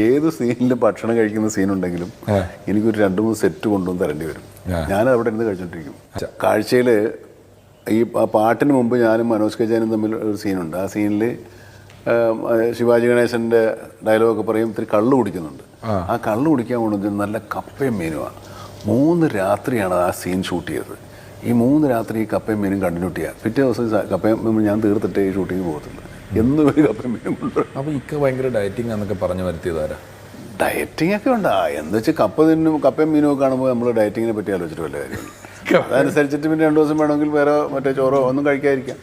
ഏത് സീനിലും ഭക്ഷണം കഴിക്കുന്ന സീനുണ്ടെങ്കിലും എനിക്കൊരു 2-3 സെറ്റ് കൊണ്ടുവന്ന് തരേണ്ടി വരും. ഞാനത് അവിടെ ഇരുന്ന് കഴിച്ചോണ്ടിരിക്കും. കാഴ്ചയിൽ ഈ പാട്ടിന് മുമ്പ് ഞാനും മനോജ് കെജാനും തമ്മിൽ ഒരു സീനുണ്ട്. ആ സീനിൽ ശിവാജി ഗണേശൻ്റെ ഡയലോഗൊക്കെ പറയും, ഇത്തിരി കള്ള് കുടിക്കുന്നുണ്ട്. ആ കള്ള് കുടിക്കാൻ കൊണ്ടുവന്ന് നല്ല കപ്പയും മീനുമാണ്. 3 രാത്രിയാണ് ആ സീൻ ഷൂട്ട് ചെയ്തത്. ഈ 3 രാത്രി ഈ കപ്പയും മീനും കണ്ടിന്യൂട്ട് ചെയ്യുക. പിറ്റേ ദിവസം കപ്പയും ഞാൻ തീർത്തിട്ടേ ഈ ഷൂട്ടിങ് പോകത്തുള്ളൂ. എന്നും ഒരു കപ്പയും മീനും കൊണ്ടുവരും. അപ്പോൾ ഇക്ക ഭയങ്കര ഡയറ്റിംഗ് എന്നൊക്കെ പറഞ്ഞു വരുത്തിയതാരാ? ഡയറ്റിംഗ് ഒക്കെ ഉണ്ട്. എന്താ വെച്ചാൽ കപ്പയും മീനും ഒക്കെ കാണുമ്പോൾ നമ്മൾ ഡയറ്റിങ്ങിനെ പറ്റി ആലോചിച്ചിട്ട് വല്ല കാര്യമില്ല. അതനുസരിച്ചിട്ട് പിന്നെ 2 ദിവസം വേണമെങ്കിൽ വേറെ മറ്റേ ചോറോ ഒന്നും കഴിക്കാതിരിക്കാം.